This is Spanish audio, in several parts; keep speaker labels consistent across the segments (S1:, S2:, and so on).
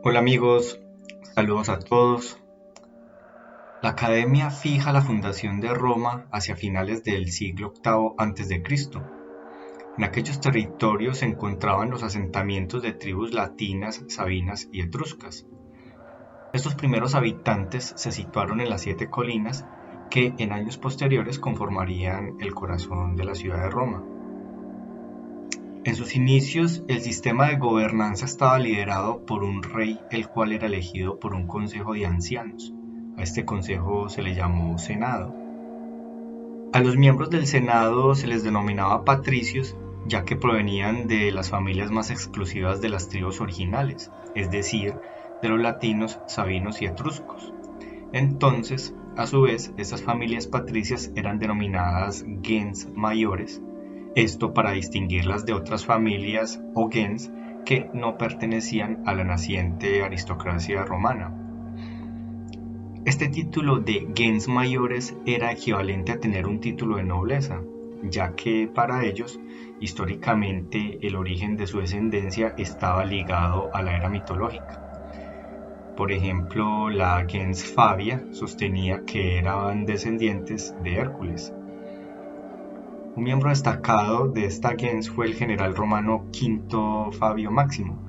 S1: Hola amigos, saludos a todos. La Academia fija la fundación de Roma hacia finales del siglo VIII a.C. En aquellos territorios se encontraban los asentamientos de tribus latinas, sabinas y etruscas. Estos primeros habitantes se situaron en las 7 colinas que en años posteriores conformarían el corazón de la ciudad de Roma. En sus inicios, el sistema de gobernanza estaba liderado por un rey, el cual era elegido por un consejo de ancianos. A este consejo se le llamó Senado. A los miembros del Senado se les denominaba patricios, ya que provenían de las familias más exclusivas de las tribus originales, es decir, de los latinos, sabinos y etruscos. Entonces, a su vez, estas familias patricias eran denominadas gens mayores, esto para distinguirlas de otras familias o gens que no pertenecían a la naciente aristocracia romana. Este título de gens mayores era equivalente a tener un título de nobleza, ya que para ellos, históricamente, el origen de su descendencia estaba ligado a la era mitológica. Por ejemplo, la gens Fabia sostenía que eran descendientes de Hércules. Un miembro destacado de esta gens fue el general romano Quinto Fabio Máximo,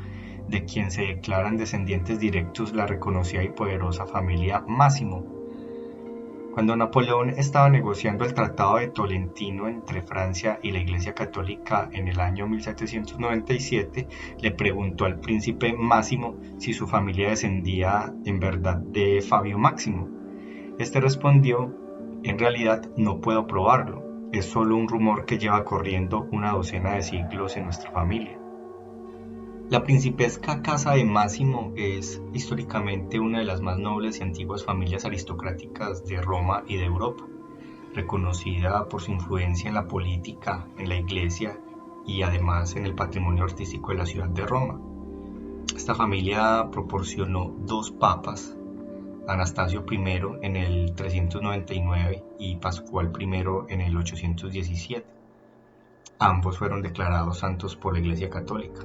S1: de quien se declaran descendientes directos la reconocida y poderosa familia Máximo. Cuando Napoleón estaba negociando el Tratado de Tolentino entre Francia y la Iglesia Católica en el año 1797, le preguntó al príncipe Máximo si su familia descendía en verdad de Fabio Máximo. Este respondió: en realidad no puedo probarlo. Es solo un rumor que lleva corriendo una docena de siglos en nuestra familia. La principesca casa de Máximo es históricamente una de las más nobles y antiguas familias aristocráticas de Roma y de Europa, reconocida por su influencia en la política, en la iglesia y además en el patrimonio artístico de la ciudad de Roma. Esta familia proporcionó 2 papas, Anastasio I en el 399 y Pascual I en el 817. Ambos fueron declarados santos por la Iglesia Católica.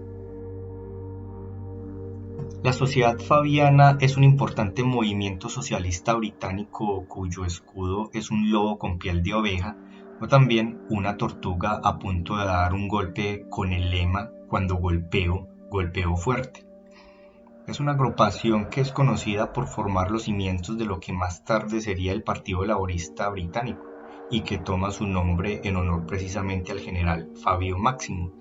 S1: La Sociedad Fabiana es un importante movimiento socialista británico cuyo escudo es un lobo con piel de oveja o también una tortuga a punto de dar un golpe con el lema "Cuando golpeo, golpeo fuerte". Es una agrupación que es conocida por formar los cimientos de lo que más tarde sería el Partido Laborista Británico y que toma su nombre en honor precisamente al general Fabio Máximo.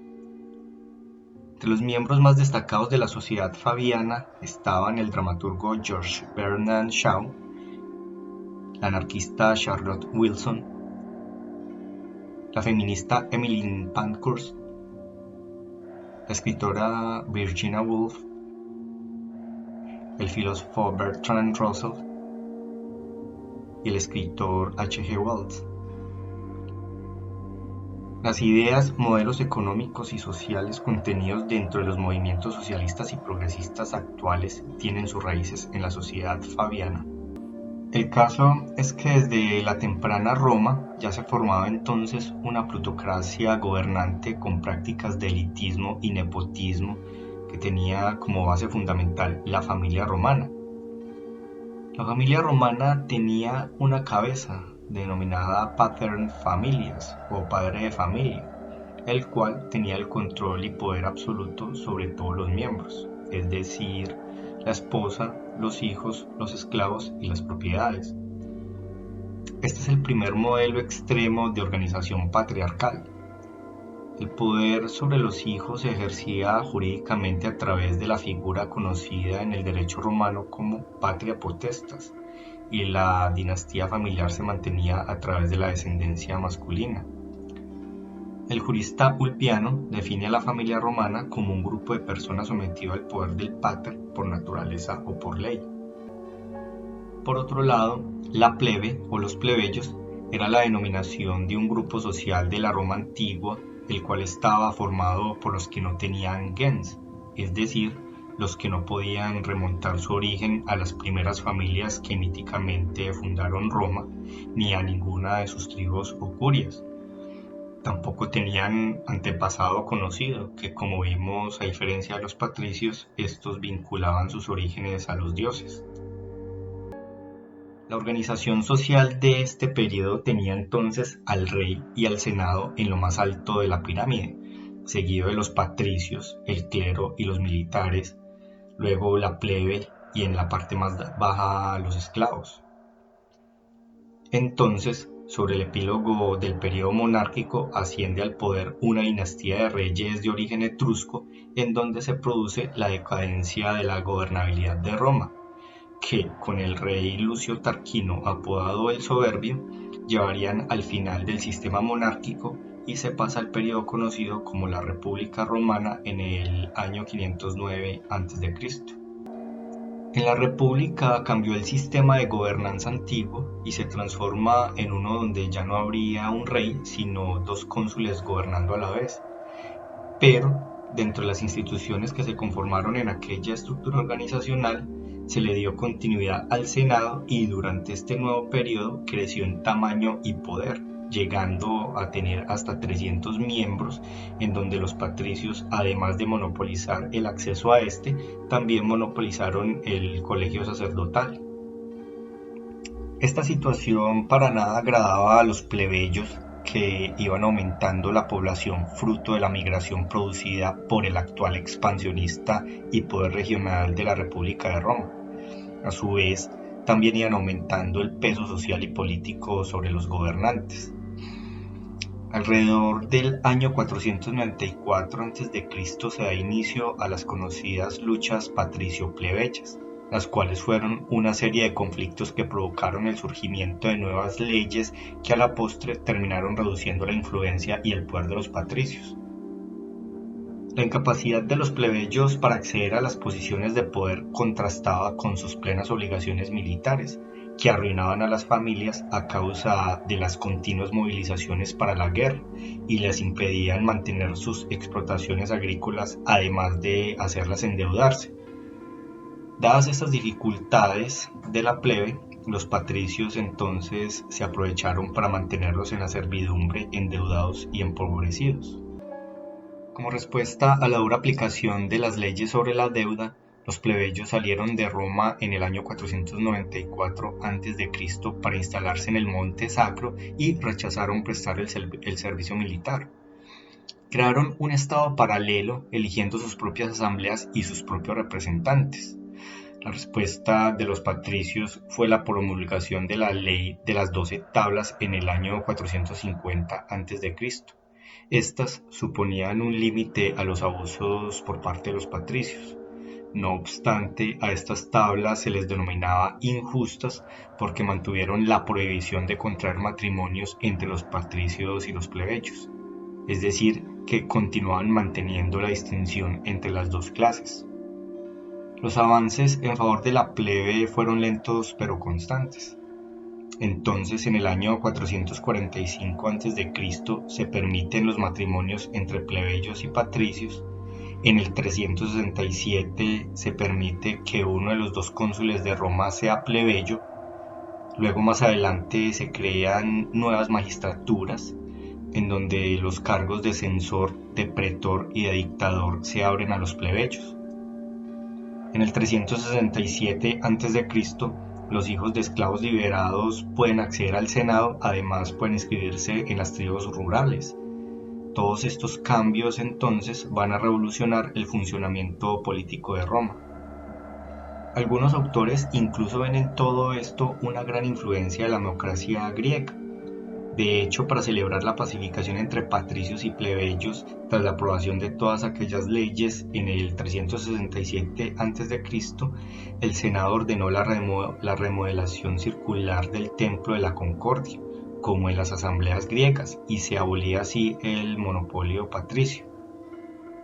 S1: Entre los miembros más destacados de la Sociedad Fabiana estaban el dramaturgo George Bernard Shaw, la anarquista Charlotte Wilson, la feminista Emmeline Pankhurst, la escritora Virginia Woolf, el filósofo Bertrand Russell y el escritor H. G. Wells. Las ideas, modelos económicos y sociales contenidos dentro de los movimientos socialistas y progresistas actuales tienen sus raíces en la sociedad fabiana. El caso es que desde la temprana Roma ya se formaba entonces una plutocracia gobernante con prácticas de elitismo y nepotismo que tenía como base fundamental la familia romana. La familia romana tenía una cabeza denominada Patern Familias o padre de familia, el cual tenía el control y poder absoluto sobre todos los miembros, es decir, la esposa, los hijos, los esclavos y las propiedades. Este es el primer modelo extremo de organización patriarcal. El poder sobre los hijos se ejercía jurídicamente a través de la figura conocida en el derecho romano como patria potestas, y la dinastía familiar se mantenía a través de la descendencia masculina. El jurista Ulpiano define a la familia romana como un grupo de personas sometido al poder del pater por naturaleza o por ley. Por otro lado, la plebe o los plebeyos era la denominación de un grupo social de la Roma antigua, el cual estaba formado por los que no tenían gens, es decir, los que no podían remontar su origen a las primeras familias que míticamente fundaron Roma, ni a ninguna de sus tribus o curias. Tampoco tenían antepasado conocido, que como vimos, a diferencia de los patricios, estos vinculaban sus orígenes a los dioses. La organización social de este periodo tenía entonces al rey y al senado en lo más alto de la pirámide, seguido de los patricios, el clero y los militares, luego la plebe y en la parte más baja los esclavos. Entonces, sobre el epílogo del periodo monárquico asciende al poder una dinastía de reyes de origen etrusco en donde se produce la decadencia de la gobernabilidad de Roma, que, con el rey Lucio Tarquino apodado el Soberbio, llevarían al final del sistema monárquico y se pasa al periodo conocido como la República Romana en el año 509 a.C. En la República cambió el sistema de gobernanza antiguo y se transforma en uno donde ya no habría un rey, sino dos cónsules gobernando a la vez. Pero, dentro de las instituciones que se conformaron en aquella estructura organizacional, se le dio continuidad al Senado y durante este nuevo periodo creció en tamaño y poder, llegando a tener hasta 300 miembros, en donde los patricios, además de monopolizar el acceso a este, también monopolizaron el colegio sacerdotal. Esta situación para nada agradaba a los plebeyos, que iban aumentando la población fruto de la migración producida por el actual expansionista y poder regional de la República de Roma. A su vez, también iban aumentando el peso social y político sobre los gobernantes. Alrededor del año 494 a.C. se da inicio a las conocidas luchas patricio-plebeyas, las cuales fueron una serie de conflictos que provocaron el surgimiento de nuevas leyes que a la postre terminaron reduciendo la influencia y el poder de los patricios. La incapacidad de los plebeyos para acceder a las posiciones de poder contrastaba con sus plenas obligaciones militares, que arruinaban a las familias a causa de las continuas movilizaciones para la guerra y les impedían mantener sus explotaciones agrícolas, además de hacerlas endeudarse. Dadas estas dificultades de la plebe, los patricios entonces se aprovecharon para mantenerlos en la servidumbre, endeudados y empobrecidos. Como respuesta a la dura aplicación de las leyes sobre la deuda, los plebeyos salieron de Roma en el año 494 a.C. para instalarse en el Monte Sacro y rechazaron prestar el servicio militar. Crearon un estado paralelo, eligiendo sus propias asambleas y sus propios representantes. La respuesta de los patricios fue la promulgación de la Ley de las 12 Tablas en el año 450 a.C. Estas suponían un límite a los abusos por parte de los patricios. No obstante, a estas tablas se les denominaba injustas porque mantuvieron la prohibición de contraer matrimonios entre los patricios y los plebeyos, es decir, que continuaban manteniendo la distinción entre las dos clases. Los avances en favor de la plebe fueron lentos pero constantes. Entonces, en el año 445 a.C. se permiten los matrimonios entre plebeyos y patricios. En el 367 se permite que uno de los dos cónsules de Roma sea plebeyo. Luego, más adelante, se crean nuevas magistraturas, en donde los cargos de censor, de pretor y de dictador se abren a los plebeyos. En el 367 a.C., los hijos de esclavos liberados pueden acceder al Senado, además pueden inscribirse en las tribus rurales. Todos estos cambios entonces van a revolucionar el funcionamiento político de Roma. Algunos autores incluso ven en todo esto una gran influencia de la democracia griega. De hecho, para celebrar la pacificación entre patricios y plebeyos, tras la aprobación de todas aquellas leyes en el 367 a.C., el Senado ordenó la remodelación circular del Templo de la Concordia, como en las asambleas griegas, y se abolía así el monopolio patricio.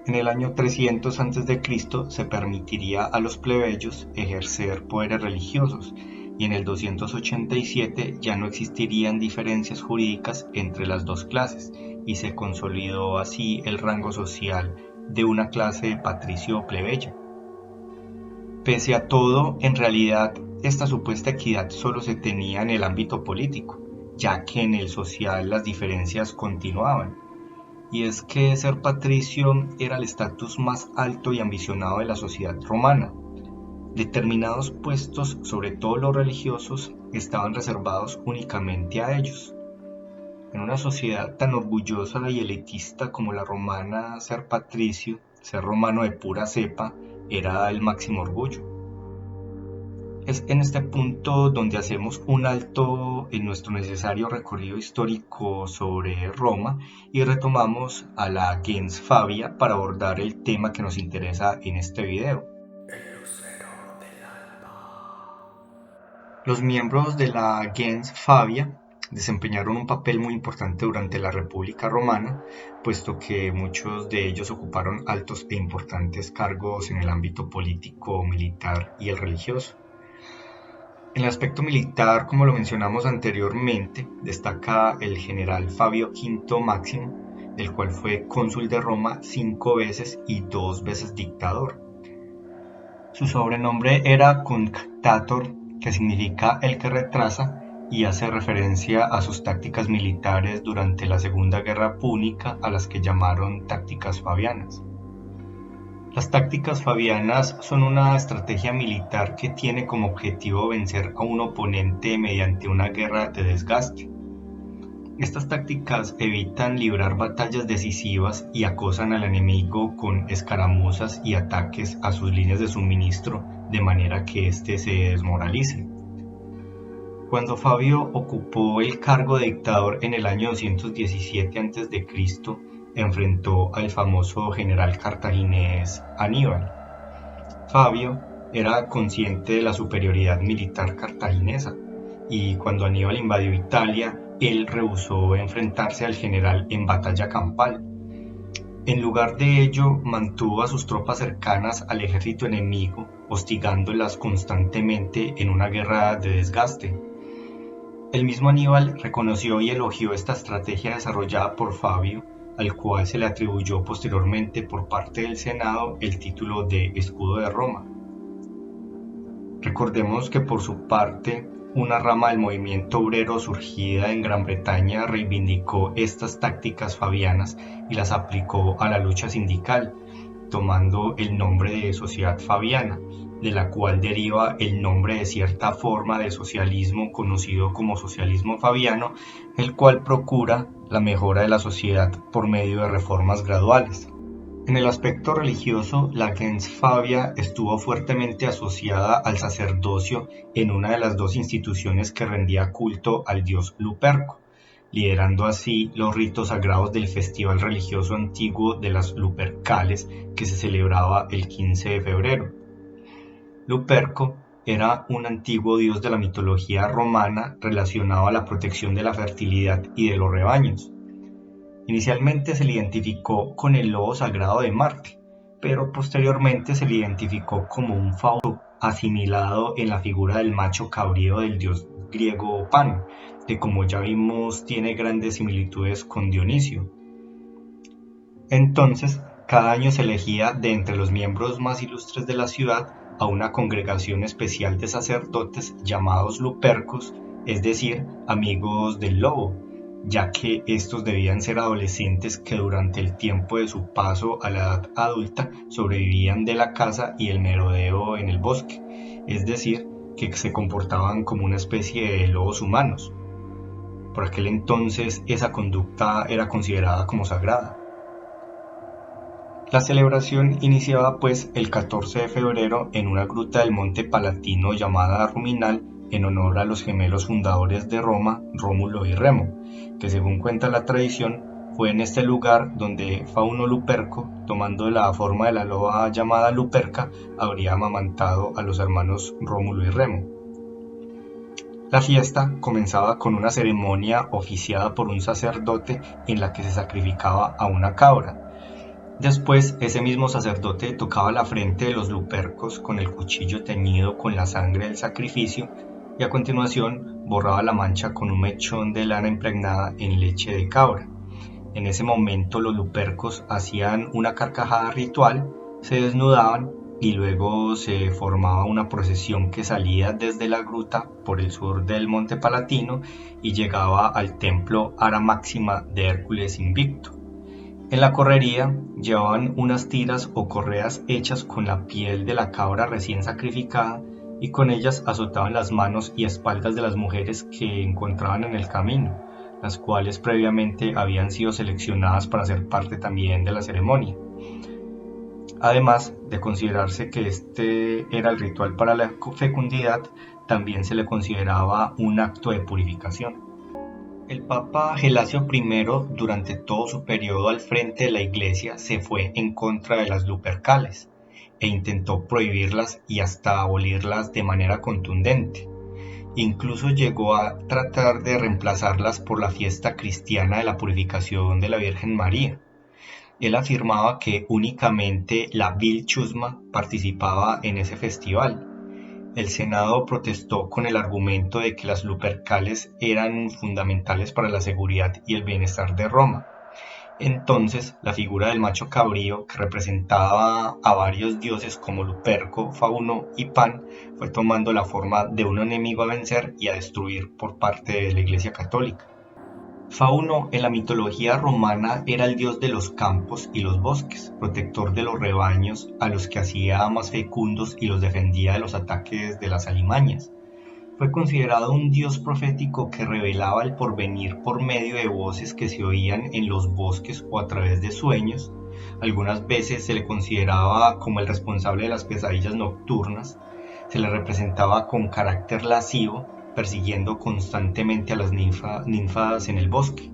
S1: En el año 300 a.C. se permitiría a los plebeyos ejercer poderes religiosos, y en el 287 ya no existirían diferencias jurídicas entre las dos clases y se consolidó así el rango social de una clase de patricio o plebeya. Pese a todo, en realidad esta supuesta equidad solo se tenía en el ámbito político, ya que en el social las diferencias continuaban, y es que ser patricio era el estatus más alto y ambicionado de la sociedad romana. Determinados puestos, sobre todo los religiosos, estaban reservados únicamente a ellos. En una sociedad tan orgullosa y elitista como la romana, ser patricio, ser romano de pura cepa, era el máximo orgullo. Es en este punto donde hacemos un alto en nuestro necesario recorrido histórico sobre Roma y retomamos a la gens Fabia para abordar el tema que nos interesa en este video. Los miembros de la gens Fabia desempeñaron un papel muy importante durante la República Romana, puesto que muchos de ellos ocuparon altos e importantes cargos en el ámbito político, militar y el religioso. En el aspecto militar, como lo mencionamos anteriormente, destaca el general Fabio V Máximo, el cual fue cónsul de Roma 5 veces y 2 veces dictador. Su sobrenombre era Cunctator, que significa el que retrasa, y hace referencia a sus tácticas militares durante la Segunda Guerra Púnica, a las que llamaron tácticas fabianas. Las tácticas fabianas son una estrategia militar que tiene como objetivo vencer a un oponente mediante una guerra de desgaste. Estas tácticas evitan librar batallas decisivas y acosan al enemigo con escaramuzas y ataques a sus líneas de suministro de manera que éste se desmoralice. Cuando Fabio ocupó el cargo de dictador en el año 217 a.C., enfrentó al famoso general cartaginés Aníbal. Fabio era consciente de la superioridad militar cartaginesa y cuando Aníbal invadió Italia, él rehusó enfrentarse al general en batalla campal. En lugar de ello, mantuvo a sus tropas cercanas al ejército enemigo, hostigándolas constantemente en una guerra de desgaste. El mismo Aníbal reconoció y elogió esta estrategia desarrollada por Fabio, al cual se le atribuyó posteriormente por parte del Senado el título de Escudo de Roma. Recordemos que por su parte, una rama del movimiento obrero surgida en Gran Bretaña reivindicó estas tácticas fabianas y las aplicó a la lucha sindical, tomando el nombre de Sociedad Fabiana, de la cual deriva el nombre de cierta forma de socialismo conocido como socialismo fabiano, el cual procura la mejora de la sociedad por medio de reformas graduales. En el aspecto religioso, la gens Fabia estuvo fuertemente asociada al sacerdocio en una de las dos instituciones que rendía culto al dios Luperco, liderando así los ritos sagrados del festival religioso antiguo de las Lupercales que se celebraba el 15 de febrero. Luperco era un antiguo dios de la mitología romana relacionado a la protección de la fertilidad y de los rebaños. Inicialmente se le identificó con el lobo sagrado de Marte, pero posteriormente se le identificó como un fauno asimilado en la figura del macho cabrío del dios griego Pan, que como ya vimos tiene grandes similitudes con Dionisio. Entonces, cada año se elegía de entre los miembros más ilustres de la ciudad a una congregación especial de sacerdotes llamados Lupercos, es decir, amigos del lobo, ya que estos debían ser adolescentes que durante el tiempo de su paso a la edad adulta sobrevivían de la caza y el merodeo en el bosque, es decir, que se comportaban como una especie de lobos humanos. Por aquel entonces esa conducta era considerada como sagrada. La celebración iniciaba pues el 14 de febrero en una gruta del Monte Palatino llamada Ruminal en honor a los gemelos fundadores de Roma, Rómulo y Remo, que según cuenta la tradición fue en este lugar donde Fauno Luperco, tomando la forma de la loba llamada Luperca, habría amamantado a los hermanos Rómulo y Remo. La fiesta comenzaba con una ceremonia oficiada por un sacerdote en la que se sacrificaba a una cabra. Después, ese mismo sacerdote tocaba la frente de los lupercos con el cuchillo teñido con la sangre del sacrificio y a continuación borraba la mancha con un mechón de lana impregnada en leche de cabra. En ese momento los lupercos hacían una carcajada ritual, se desnudaban y luego se formaba una procesión que salía desde la gruta por el sur del Monte Palatino y llegaba al templo Ara Máxima de Hércules Invicto. En la correría llevaban unas tiras o correas hechas con la piel de la cabra recién sacrificada y con ellas azotaban las manos y espaldas de las mujeres que encontraban en el camino, las cuales previamente habían sido seleccionadas para ser parte también de la ceremonia. Además de considerarse que este era el ritual para la fecundidad, también se le consideraba un acto de purificación. El Papa Gelasio I, durante todo su periodo al frente de la Iglesia, se fue en contra de las Lupercales e intentó prohibirlas y hasta abolirlas de manera contundente. Incluso llegó a tratar de reemplazarlas por la fiesta cristiana de la Purificación de la Virgen María. Él afirmaba que únicamente la Vil Chusma participaba en ese festival. El Senado protestó con el argumento de que las Lupercales eran fundamentales para la seguridad y el bienestar de Roma. Entonces, la figura del macho cabrío, que representaba a varios dioses como Luperco, Fauno y Pan, fue tomando la forma de un enemigo a vencer y a destruir por parte de la Iglesia Católica. Fauno en la mitología romana era el dios de los campos y los bosques, protector de los rebaños a los que hacía más fecundos y los defendía de los ataques de las alimañas. Fue considerado un dios profético que revelaba el porvenir por medio de voces que se oían en los bosques o a través de sueños. Algunas veces se le consideraba como el responsable de las pesadillas nocturnas. Se le representaba con carácter lascivo, persiguiendo constantemente a las ninfas en el bosque.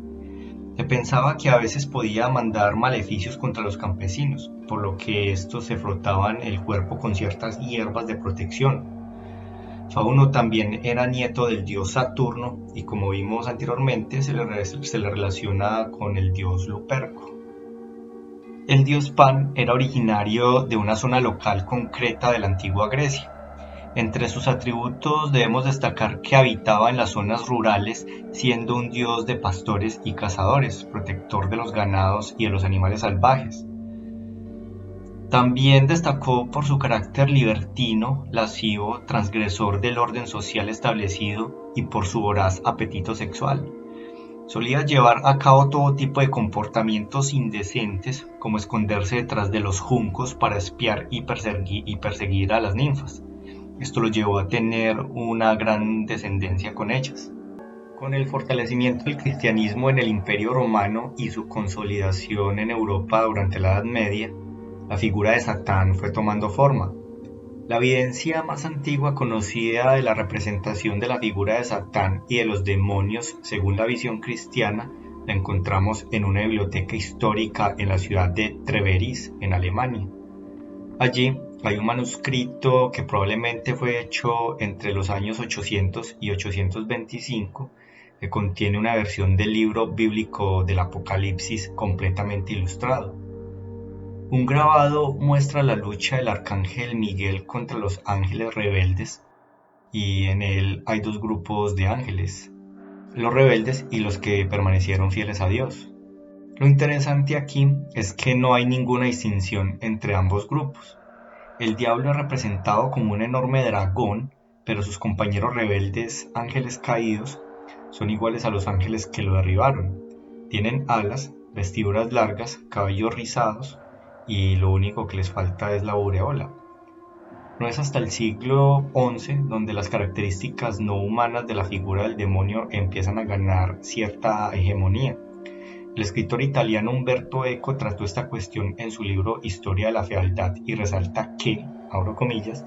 S1: Se pensaba que a veces podía mandar maleficios contra los campesinos, por lo que estos se frotaban el cuerpo con ciertas hierbas de protección. Fauno también era nieto del dios Saturno y, como vimos anteriormente, se le relaciona con el dios Luperco. El dios Pan era originario de una zona local concreta de la antigua Grecia. Entre sus atributos debemos destacar que habitaba en las zonas rurales, siendo un dios de pastores y cazadores, protector de los ganados y de los animales salvajes. También destacó por su carácter libertino, lascivo, transgresor del orden social establecido y por su voraz apetito sexual. Solía llevar a cabo todo tipo de comportamientos indecentes, como esconderse detrás de los juncos para espiar y perseguir a las ninfas. Esto lo llevó a tener una gran descendencia con ellas. Con el fortalecimiento del cristianismo en el Imperio Romano y su consolidación en Europa durante la Edad Media, la figura de Satán fue tomando forma. La evidencia más antigua conocida de la representación de la figura de Satán y de los demonios según la visión cristiana la encontramos en una biblioteca histórica en la ciudad de Treveris, en Alemania. Allí hay un manuscrito que probablemente fue hecho entre los años 800 y 825, que contiene una versión del libro bíblico del Apocalipsis completamente ilustrado. Un grabado muestra la lucha del arcángel Miguel contra los ángeles rebeldes, y en él hay dos grupos de ángeles, los rebeldes y los que permanecieron fieles a Dios. Lo interesante aquí es que no hay ninguna distinción entre ambos grupos. El diablo es representado como un enorme dragón, pero sus compañeros rebeldes, ángeles caídos, son iguales a los ángeles que lo derribaron. Tienen alas, vestiduras largas, cabellos rizados, y lo único que les falta es la aureola. No es hasta el siglo XI donde las características no humanas de la figura del demonio empiezan a ganar cierta hegemonía. El escritor italiano Umberto Eco trató esta cuestión en su libro Historia de la Fealdad y resalta que, abro comillas,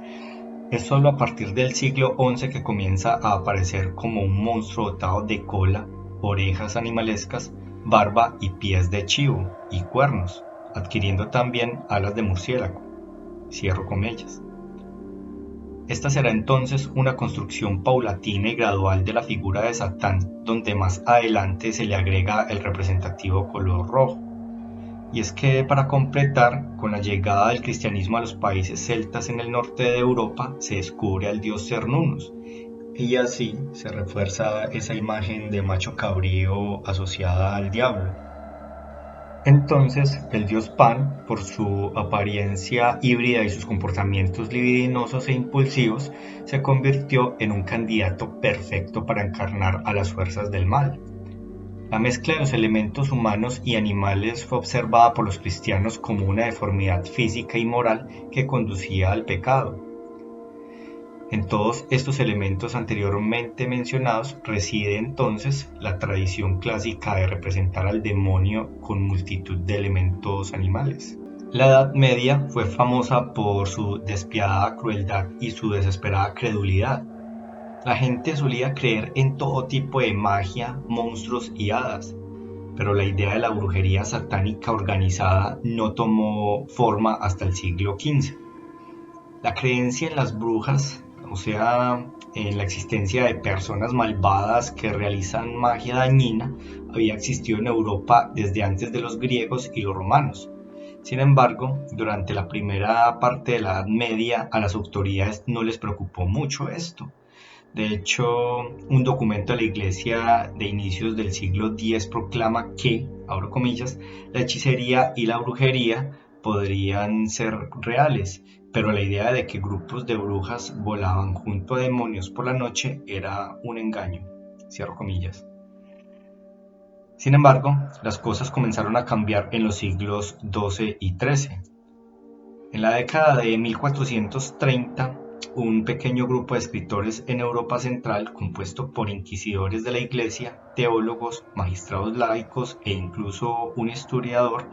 S1: es solo a partir del siglo XI que comienza a aparecer como un monstruo dotado de cola, orejas animalescas, barba y pies de chivo y cuernos, adquiriendo también alas de murciélago. Cierro comillas. Esta será entonces una construcción paulatina y gradual de la figura de Satán, donde más adelante se le agrega el representativo color rojo. Y es que para completar, con la llegada del cristianismo a los países celtas en el norte de Europa, se descubre al dios Cernunnos, y así se refuerza esa imagen de macho cabrío asociada al diablo. Entonces, el dios Pan, por su apariencia híbrida y sus comportamientos libidinosos e impulsivos, se convirtió en un candidato perfecto para encarnar a las fuerzas del mal. La mezcla de los elementos humanos y animales fue observada por los cristianos como una deformidad física y moral que conducía al pecado. En todos estos elementos anteriormente mencionados reside entonces la tradición clásica de representar al demonio con multitud de elementos animales. La Edad Media fue famosa por su despiadada crueldad y su desesperada credulidad. La gente solía creer en todo tipo de magia, monstruos y hadas, pero la idea de la brujería satánica organizada no tomó forma hasta el siglo XV. La creencia en las brujas, o sea, en la existencia de personas malvadas que realizan magia dañina, había existido en Europa desde antes de los griegos y los romanos. Sin embargo, durante la primera parte de la Edad Media a las autoridades no les preocupó mucho esto. De hecho, un documento de la Iglesia de inicios del siglo X proclama que, abro comillas, la hechicería y la brujería podrían ser reales, pero la idea de que grupos de brujas volaban junto a demonios por la noche era un engaño, cierro comillas. Sin embargo, las cosas comenzaron a cambiar en los siglos XII y XIII. En la década de 1430, un pequeño grupo de escritores en Europa Central, compuesto por inquisidores de la Iglesia, teólogos, magistrados laicos e incluso un historiador,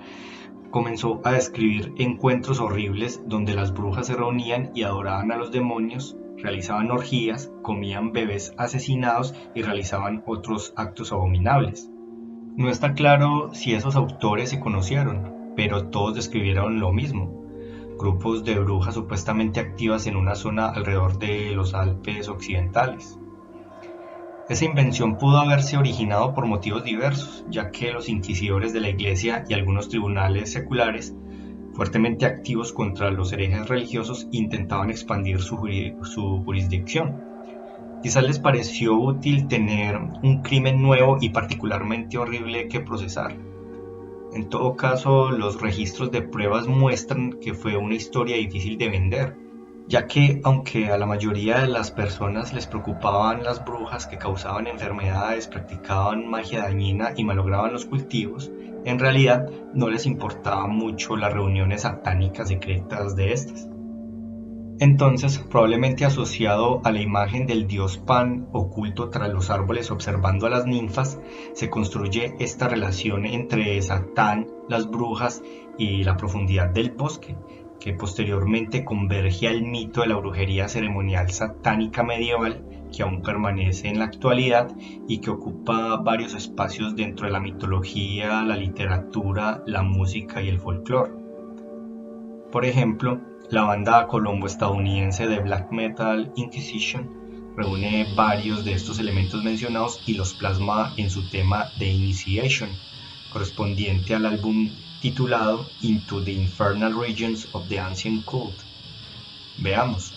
S1: comenzó a describir encuentros horribles donde las brujas se reunían y adoraban a los demonios, realizaban orgías, comían bebés asesinados y realizaban otros actos abominables. No está claro si esos autores se conocieron, pero todos describieron lo mismo: grupos de brujas supuestamente activas en una zona alrededor de los Alpes occidentales. Esa invención pudo haberse originado por motivos diversos, ya que los inquisidores de la Iglesia y algunos tribunales seculares, fuertemente activos contra los herejes religiosos, intentaban expandir su jurisdicción. Quizás les pareció útil tener un crimen nuevo y particularmente horrible que procesar. En todo caso, los registros de pruebas muestran que fue una historia difícil de vender, ya que aunque a la mayoría de las personas les preocupaban las brujas que causaban enfermedades, practicaban magia dañina y malograban los cultivos, en realidad no les importaba mucho las reuniones satánicas secretas de estas. Entonces, probablemente asociado a la imagen del dios Pan oculto tras los árboles observando a las ninfas, se construye esta relación entre Satán, las brujas y la profundidad del bosque, que posteriormente converge al mito de la brujería ceremonial satánica medieval que aún permanece en la actualidad y que ocupa varios espacios dentro de la mitología, la literatura, la música y el folclore. Por ejemplo, la banda colombo-estadounidense de black metal Inquisition reúne varios de estos elementos mencionados y los plasma en su tema The Initiation, correspondiente al álbum titulado Into the Infernal Regions of the Ancient Cult. Veamos.